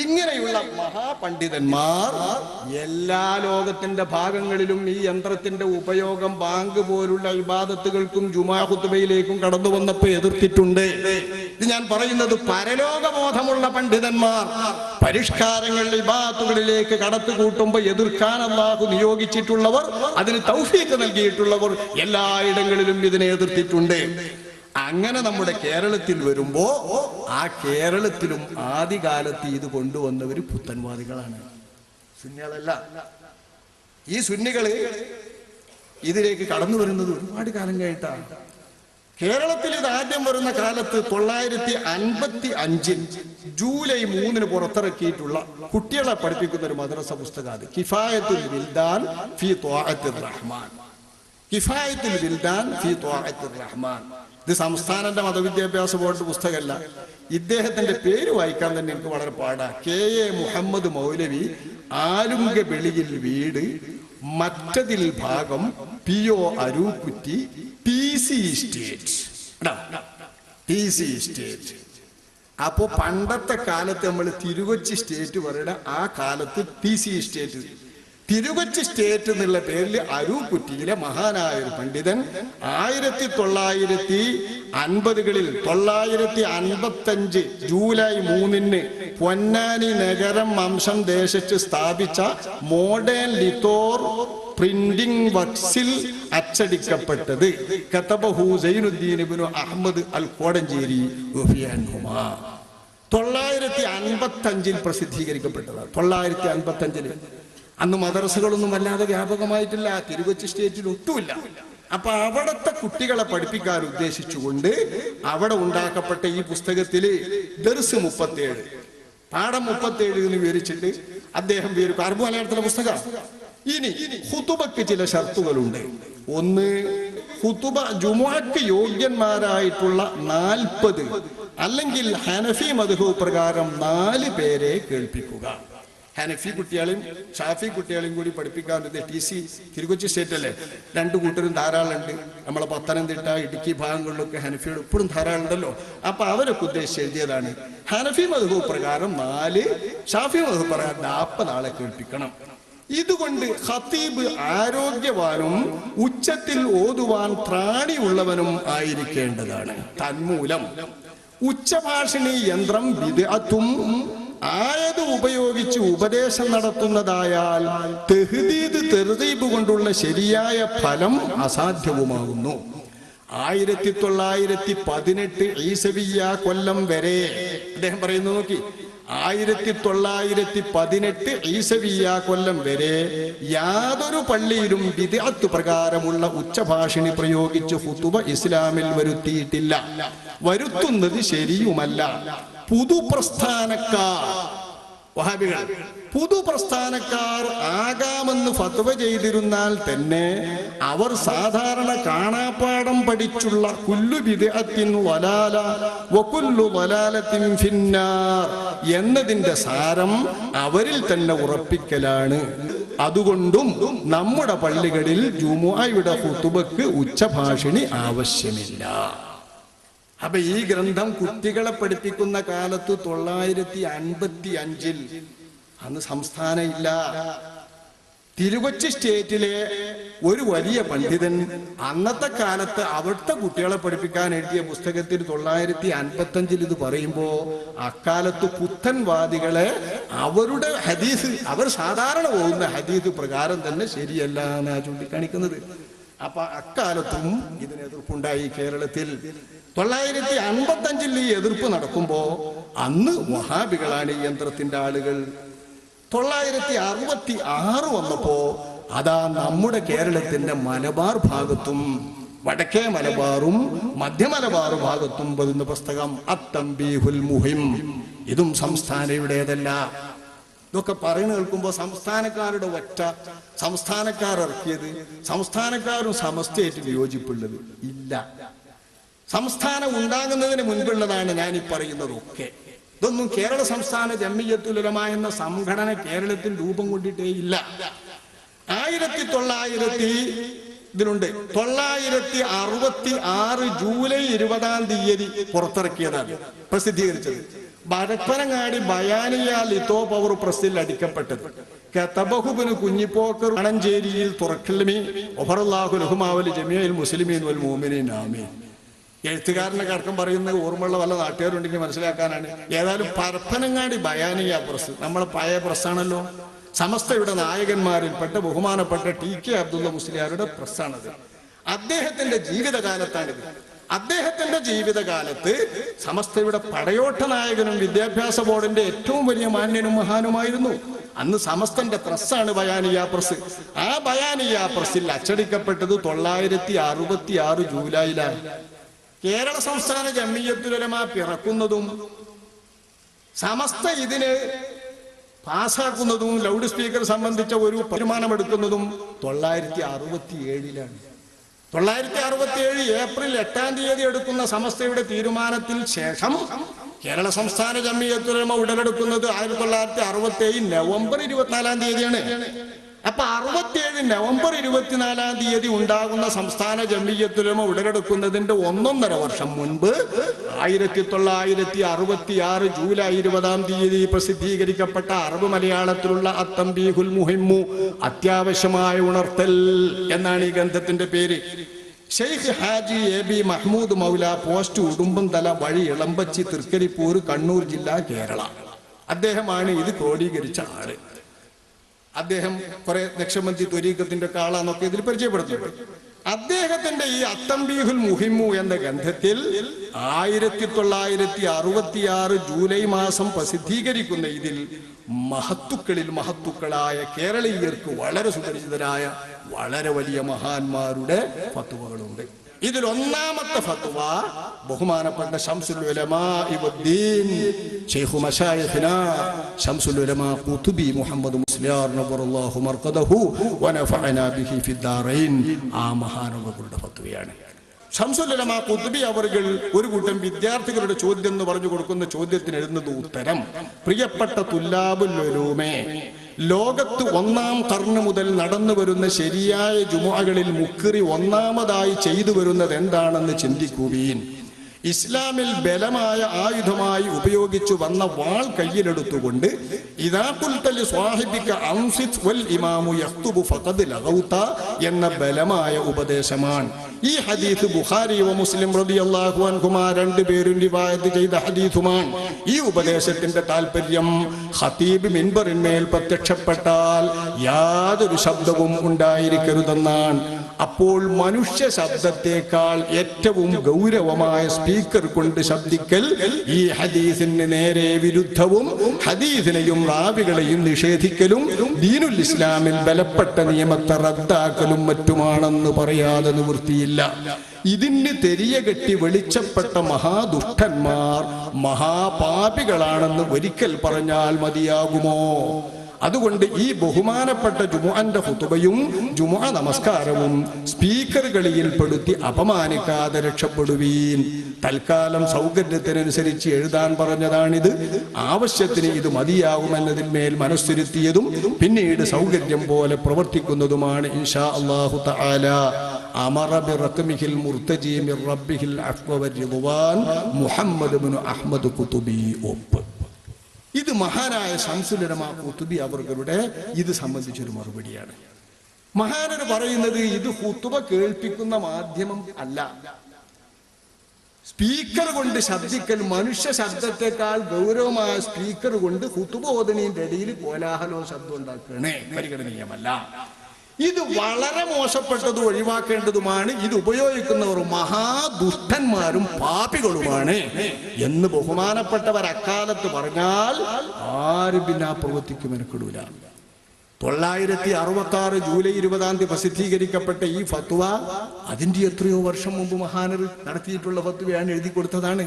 ഇങ്ങനെയുള്ള മഹാപണ്ഡിതന്മാർ എല്ലാ ലോകത്തിന്റെ ഭാഗങ്ങളിലും ഈ യന്ത്രത്തിന്റെ ഉപയോഗം ബാങ്ക് പോലുള്ള ഇബാദത്തുകൾക്കും ജുമാ ഖുതുബയിലേക്കും കടന്നു വന്നപ്പോൾ എതിർത്തിട്ടുണ്ട്. ഇത് ഞാൻ പറയുന്നത് പരലോകബോധമുള്ള പണ്ഡിതന്മാർ പരിഷ്കാരങ്ങൾ ഇബാദത്തുകളിലേക്ക് കടത്തു കൂട്ടുമ്പോൾ എതിർക്കാൻ അല്ലാഹു നിയോഗിച്ചിട്ടുള്ളവർ, അതിന് തൗഫീഖ് നൽകിയിട്ടുള്ളവർ എല്ലായിടങ്ങളിലും ഇതിനെ എതിർത്തിട്ടുണ്ട്. അങ്ങനെ നമ്മുടെ കേരളത്തിൽ വരുമ്പോ ആ കേരളത്തിലും ആദ്യകാലത്ത് ഇത് കൊണ്ടുവന്നവര് പുത്തൻവാദികളാണ്, സുന്നികളല്ല. ഈ സുന്നികള് ഇതിലേക്ക് കടന്നു വരുന്നത് ഒരുപാട് കാലം കഴിഞ്ഞിട്ടാണ്. കേരളത്തിൽ ഇത് ആദ്യം വരുന്ന കാലത്ത് 955 ജൂലൈ 3 പുറത്തിറക്കിയിട്ടുള്ള കുട്ടികളെ പഠിപ്പിക്കുന്ന ഒരു മദ്രസ പുസ്തകമാണ് കിഫായത്തുൽ വിൽദാൻ ഫീ ത്വാഅത്തിർ റഹ്മാൻ. കിഫായത്തുൽ വിൽദാൻ ഫീ ത്വാഅത്തിർ റഹ്മാൻ. ഇത് സംസ്ഥാനന്റെ മതവിദ്യാഭ്യാസ ബോർഡ് പുസ്തകമല്ല. ഇദ്ദേഹത്തിന്റെ പേര് വായിക്കാൻ തന്നെ എനിക്ക് വളരെ പാടാ. KA മുഹമ്മദ് മൗലവി, ആലുങ്ക വെളിയിൽ വീട്, മറ്റതിൽ ഭാഗം, PO അരൂക്കുറ്റി, PC സ്റ്റേറ്റ്. അപ്പോ പണ്ടത്തെ കാലത്ത് നമ്മൾ തിരുകൊച്ചി സ്റ്റേറ്റ് പറയുന്ന ആ കാലത്ത് PC സ്റ്റേറ്റ്, തിരുകൊച്ചി സ്റ്റേറ്റ് എന്നുള്ള പേരിൽ അരൂക്കുറ്റിയിലെ മഹാനായ ഒരു പണ്ഡിതൻ 1950കളിൽ 955 ജൂലൈ 3 പൊന്നാനി നഗരം വംശം ദേശത്ത് സ്ഥാപിച്ച മോഡേൺ ലിത്തോർ പ്രിന്റിംഗ് വർക്സിൽ അച്ചടിക്കപ്പെട്ടത് കതബഹു സൈനുദ്ദീൻ ഇബ്നു അഹ്മദ് അൽ കോടഞ്ചേരി 955 പ്രസിദ്ധീകരിക്കപ്പെട്ടതാണ്. 955. അന്ന് മദ്രസകളൊന്നും വല്ലാതെ വ്യാപകമായിട്ടില്ല, തിരുകൊച്ചി സ്റ്റേറ്റിൽ ഒട്ടുമില്ല. അപ്പൊ അവിടത്തെ കുട്ടികളെ പഠിപ്പിക്കാൻ ഉദ്ദേശിച്ചുകൊണ്ട് അവിടെ ഉണ്ടാക്കപ്പെട്ട ഈ പുസ്തകത്തില് ദർസ് 37, പാഠം 37 എന്ന് വിവരിച്ചിട്ട് അദ്ദേഹം അറബ് മലയാളത്തിലെ പുസ്തകം. ഇനി ഖുതുബക്ക് ചില ഷർത്തുകളുണ്ട്. ഒന്ന്, ഖുതുബ ജുമുഅക്ക് യോഗ്യന്മാരായിട്ടുള്ള 40 അല്ലെങ്കിൽ ഹനഫി മദ്ഹബ് പ്രകാരം 4 പേരെ കേൾപ്പിക്കുക. ഹനഫി കുട്ടികളെയും ഷാഫി കുട്ടികളെയും കൂടി പഠിപ്പിക്കാൻ TC തിരുക്കൊച്ചി സ്റ്റേറ്റ് അല്ലേ, 2 കൂട്ടരും ധാരാളമുണ്ട്. നമ്മളെ പത്തനംതിട്ട, ഇടുക്കി ഭാഗങ്ങളിലൊക്കെ ഹനഫികൾ ഇപ്പോഴും ധാരാളം ഉണ്ടല്ലോ. അപ്പൊ അവരൊക്കെ ഉദ്ദേശിച്ച് എഴുതിയതാണ് ഹനഫി മദ്ഹബ് പ്രകാരം 4, ഷാഫി മദ്ഹബ് പ്രകാരം 40 ആളെ കേൾപ്പിക്കണം. ഇതുകൊണ്ട് ഖതീബ് ആരോഗ്യവാനും ഉച്ചത്തിൽ ഓതുവാൻ ത്രാണിയുള്ളവനും ആയിരിക്കേണ്ടതാണ്. തന്മൂലം ഉച്ചഭാഷിണി യന്ത്രം ബിദ്അത്തും ആയത് ഉപയോഗിച്ച് ഉപദേശം നടത്തുന്നതായാൽ തഹ്ദീദ് തർഗീബ് കൊണ്ടുള്ള ശരിയായ ഫലം അസാധ്യവുമാകുന്നു. 1918 ഈസവിയ കൊല്ലം വരെ അദ്ദേഹം പറയുന്നു, നോക്കി, 1918 ഈസവിയ കൊല്ലം വരെ യാതൊരു പള്ളിയിലും ബിദ്അത്ത് പ്രകാരമുള്ള ഉച്ചഭാഷിണി പ്രയോഗിച്ച് ഖുതുബ ഇസ്ലാമിൽ വരുത്തിയിട്ടില്ല, വരുത്തുന്നത് ശരിയുമല്ല. പുതുപ്രസ്ഥാനക്കാർ, വഹാബികൾ പുതുപ്രസ്ഥാനക്കാർ ആകാമെന്ന് ഫത്വ ചെയ്തിരുന്നാൽ തന്നെ അവർ സാധാരണ കാണാപ്പാടം പഠിച്ചുള്ള കുല്ലു ബിദ്അത്തിൻ വലാല വകുല്ലു വലാലത്തിൻ ഫിന്നാർ എന്നതിന്റെ സാരം അവരിൽ തന്നെ ഉറപ്പിക്കലാണ്. അതുകൊണ്ടും നമ്മുടെ പള്ളികളിൽ ജുമുഅയുടെ ഖുതുബക്ക് ഉച്ചഭാഷിണി ആവശ്യമില്ല. അപ്പൊ ഈ ഗ്രന്ഥം കുട്ടികളെ പഠിപ്പിക്കുന്ന കാലത്ത് 955 അന്ന് സംസ്ഥാനം ഇല്ല. തിരുകൊച്ചി സ്റ്റേറ്റിലെ ഒരു വലിയ പണ്ഡിതൻ അന്നത്തെ കാലത്ത് അവിടുത്തെ കുട്ടികളെ പഠിപ്പിക്കാൻ എഴുതിയ പുസ്തകത്തിൽ 955 ഇത് പറയുമ്പോ അക്കാലത്ത് പുത്തൻവാദികളെ അവരുടെ ഹദീസ്, അവർ സാധാരണ പോകുന്ന ഹദീസ് പ്രകാരം തന്നെ ശരിയല്ല എന്നാണ് ചൂണ്ടിക്കാണിക്കുന്നത്. അപ്പൊ അക്കാലത്തും ഇതിന് എതിർപ്പുണ്ടായി കേരളത്തിൽ. 955 ഈ എതിർപ്പ് നടക്കുമ്പോ അന്ന് വഹാബികളാണ് ഈ യന്ത്രത്തിന്റെ ആളുകൾ. 966 വന്നപ്പോ അതാ നമ്മുടെ കേരളത്തിന്റെ മലബാർ ഭാഗത്തും വടക്കേ മലബാറും മധ്യ മലബാർ ഭാഗത്തും വരുന്ന പുസ്തകം അത്തംബീഹുൽ മുഹിം. ഇതും സംസ്ഥാനയുടേതല്ല. ഇതൊക്കെ പറയുന്ന കേൾക്കുമ്പോ സംസ്ഥാനക്കാരുടെ ഒറ്റ, സംസ്ഥാനക്കാർ ഇറക്കിയത്, സംസ്ഥാനക്കാരും സമസ്തയായിട്ട് വിയോജിപ്പുള്ളത് ഇല്ല. സംസ്ഥാനം ഉണ്ടാകുന്നതിന് മുൻപുള്ളതാണ് ഞാൻ ഈ പറയുന്നതൊക്കെ. ഇതൊന്നും കേരള സംസ്ഥാന ജംഇയ്യത്തുൽ ഉലമ എന്ന സംഘടന കേരളത്തിൽ രൂപം കൊണ്ടിട്ടേ ഇല്ല. 966 ജൂലൈ 20 പുറത്തിറക്കിയതാണ്, പ്രസിദ്ധീകരിച്ചത്. പരപ്പനങ്ങാടി ബയാനിയ ലിത്തോപ്പ് അവർ പ്രസിൽ അടിക്കപ്പെട്ടത്. കതബഹുബിന് കുഞ്ഞിപ്പോക്കർ അണഞ്ചേരിയിൽ തുറക്കൽമി ഒഫറല്ലാഹു ലഹുമാവലി ജമീഅൽ മുസ്ലിമീൻ വൽ മുഅ്മിനീൻ ആമീൻ. എഴുത്തുകാരനെ കടക്കം പറയുന്നത് ഓർമ്മയുള്ള വല്ല നാട്ടുകാരുണ്ടെങ്കിൽ മനസ്സിലാക്കാനാണ്. ഏതായാലും പരപ്പനങ്ങാടി ബയാനിയ പ്രസ് നമ്മളെ പഴയ പ്രസ്സാണല്ലോ. സമസ്തയുടെ നായകന്മാരിൽപ്പെട്ട ബഹുമാനപ്പെട്ട ടി.കെ. അബ്ദുള്ള മുസ്ലിയാരുടെ പ്രസ്സാണത്. അദ്ദേഹത്തിന്റെ ജീവിതകാലത്താണിത്. അദ്ദേഹത്തിന്റെ ജീവിതകാലത്ത് സമസ്തയുടെ പടയോട്ട നായകനും വിദ്യാഭ്യാസ ബോർഡിന്റെ ഏറ്റവും വലിയ മാന്യനും മഹാനുമായിരുന്നു. അന്ന് സമസ്തന്റെ പ്രസ്സാണ് ബയാനിയ പ്രസ്. ആ ബയാനിയ പ്രസ്സിൽ അച്ചടിക്കപ്പെട്ടത് 966 ജൂലൈയിലാണ്. കേരള സംസ്ഥാന ജംഇയ്യത്തുൽ ഉലമ പിറക്കുന്നതും സമസ്ത ഇതിന് പാസ്സാക്കുന്നതും ലൗഡ് സ്പീക്കർ സംബന്ധിച്ച ഒരു തീരുമാനമെടുക്കുന്നതും 967 967 ഏപ്രിൽ 8 എടുക്കുന്ന സമസ്തയുടെ തീരുമാനത്തിൽ ശേഷം കേരള സംസ്ഥാന ജംഇയ്യത്തുൽ ഉലമ ഉടലെടുക്കുന്നത് 1967 നവംബർ 24 അപ്പൊ 67 നവംബർ 24 ഉണ്ടാകുന്ന സംസ്ഥാന ജംഇയ്യത്തുൽ ഉലമ ഉടലെടുക്കുന്നതിന്റെ 1.5 വർഷം മുൻപ് 1966 ജൂലൈ 20 പ്രസിദ്ധീകരിക്കപ്പെട്ട അറബ് മലയാളത്തിലുള്ള അത്തംബീഹുൽ മുഹിമ്മു അത്യാവശ്യമായ ഉണർത്തൽ എന്നാണ് ഈ ഗ്രന്ഥത്തിന്റെ പേര്. Sheikh Haji A B Mahmood Moula, post Udumbanthala വഴി ഇളമ്പച്ചി തൃക്കരിപ്പൂർ, കണ്ണൂർ ജില്ല, കേരള. അദ്ദേഹമാണ് ഇത് ക്രോഡീകരിച്ച ആള്. അദ്ദേഹം കുറെ ലക്ഷമന്തി ത്വരീഖത്തിന്റെ കാളാന്നൊക്കെ ഇതിൽ പരിചയപ്പെടുത്തുന്നുണ്ട്. അദ്ദേഹത്തിന്റെ ഈ അത്തംബീഹുൽ മുഹിമ്മു എന്ന ഗ്രന്ഥത്തിൽ 1966 ജൂലൈ മാസം പ്രസിദ്ധീകരിക്കുന്ന ഇതിൽ മഹത്തുക്കളായ കേരളീയർക്ക് വളരെ സുപരിചിതരായ വളരെ വലിയ മഹാന്മാരുടെ ഫത്വകളുണ്ട്. ഇതിൽ ഒന്നാമത്തെ ഫത്വ ബഹുമാനപ്പെട്ട ശംസുൽ ഉലമാ ഇവദ്ദീൻ ശൈഖു മശായിഖിനാ ശംസുൽ ഉലമാ ഖുതുബി മുഹമ്മദ് മുസ്ലിയാർ നവറല്ലാഹു മർഖദഹു വനഫഅനാ ബിഹി ഫിദ്ദാറൈൻ ആ മഹാനവറുടെ ഫത്വയാണ്. ശംസുൽ ഉലമാ ഖുതുബി അവർകൾ ഒരു കൂട്ടം വിദ്യാർത്ഥികളുടെ ചോദ്യം എന്ന് പറഞ്ഞു കൊടുക്കുന്ന ചോദ്യത്തിന് എഴുതുന്നത് ഉത്തരം: പ്രിയപ്പെട്ട തുല്ലാബുൽ ഉലൂമേ, ലോകത്ത് 1-ാം ഖർണ് മുതൽ നടന്നു വരുന്ന ശരിയായ ജുമുഅകളിൽ മുഖ്രി ഒന്നാമതായി ചെയ്തു വരുന്നത് എന്താണെന്ന് ചിന്തിക്കുകയും ഇസ്ലാമിൽ ബലമായ ആയുധമായി ഉപയോഗിച്ചു വന്ന വാൾ കയ്യിലെടുത്തുകൊണ്ട് ഇദാ ഖുൽത ലി സ്വാഹിബിക അൻസിത് വൽ ഇമാമു യഖ്തുബു ഫഖദ് ലഗൗത എന്ന ബലമായ ഉപദേശമാണ്. ഈ ഹദീസ് ബുഖാരി വ മുസ്ലിം റളിയല്ലാഹു അൻഹുമാ രണ്ടുപേരും റിവായത്ത് ചെയ്ത ഹദീസുമാണ്. ഈ ഉപദേശത്തിന്റെ താല്പര്യം ഖതീബ് മിൻബറിന്മേൽ പ്രത്യക്ഷപ്പെട്ടാൽ യാതൊരു ശബ്ദവും ഉണ്ടായിരിക്കരുതെന്നാണ്. അപ്പോൾ മനുഷ്യ ശബ്ദത്തെക്കാൾ ഏറ്റവും ഗൗരവമായ സ്പീക്കർ കൊണ്ട് ശബ്ദിക്കൽ ഈ ഹദീസിന് നേരെ വിരുദ്ധവും ഹദീസിനെയും റാവികളെയും നിഷേധിക്കലും ദീനുൽ ഇസ്ലാമിൽ ബലപ്പെട്ട നിയമത്തെ റദ്ദാക്കലും മറ്റുമാണെന്ന് പറയാതെ നിവൃത്തിയില്ല. ഇതിന് തെരിയ കെട്ടി വെളിച്ചപ്പെട്ട മഹാദുഷ്ടന്മാർ മഹാപാപികളാണെന്ന് ഒരിക്കൽ പറഞ്ഞാൽ മതിയാകുമോ? അതുകൊണ്ട് ഈ ബഹുമാനപ്പെട്ട ജുമുഅന്റെ ഖുതുബയും ജുമുഅ നമസ്കാരവും സ്പീക്കറുകളിൽ പെടുത്തി അപമാനിക്കാതെ രക്ഷപ്പെടുവീൻ. തൽക്കാലം സൗകര്യത്തിനനുസരിച്ച് എഴുതാൻ പറഞ്ഞതാണിത്. ആവശ്യത്തിന് ഇത് മതിയാകുമെന്നതിന്മേൽ മനസ്സിരുത്തിയതും പിന്നീട് സൗകര്യം പോലെ പ്രവർത്തിക്കുന്നതുമാണ് ഇൻഷാ അല്ലാഹു തആല. അമറ ബിറഖ്മിഹിൽ മുർതജി മിർ റബ്ബിഹിൽ അഫ്വ വർ-റിദ്വാൻ മുഹമ്മദ് ഇബ്നു അഹ്മദ് ഖുതുബി ഒപ്പ്. ഇത് മഹാനായ ശംസുൽ ഉലമാ ഖുതുബി അവരുടെ ഇത് സംബന്ധിച്ചൊരു മറുപടിയാണ്. മഹാനർ പറയുന്നത് ഇത് ഖുതുബ കേൾപ്പിക്കുന്ന മാധ്യമം അല്ല. സ്പീക്കർ കൊണ്ട് ശബ്ദിക്കൽ മനുഷ്യ ശബ്ദത്തെക്കാൾ ഗൗരവമായ സ്പീക്കർ കൊണ്ട് ഖുതുബ ഓതുന്നതിന്റെ ഇടയിൽ കോലാഹലവും ശബ്ദം ഉണ്ടാക്കണേ പരിഗണനീയമല്ല. ഇത് വളരെ മോശപ്പെട്ടത് ഒഴിവാക്കേണ്ടതുമാണ്. ഇത് ഉപയോഗിക്കുന്നവർ മഹാദുഷ്ടന്മാരും പാപികളുമാണ് എന്ന് ബഹുമാനപ്പെട്ടവർ അക്കാലത്ത് പറഞ്ഞാൽ ആരും പിന്നെ ആ പ്രവൃത്തിക്ക് മെനക്കെടൂല. 966 ജൂലൈ 20 പ്രസിദ്ധീകരിക്കപ്പെട്ട ഈ ഫത്വ അതിന്റെ എത്രയോ വർഷം മുമ്പ് മഹാനർ നടത്തിയിട്ടുള്ള ഫത്വയാണ്, എഴുതി കൊടുത്തതാണ്.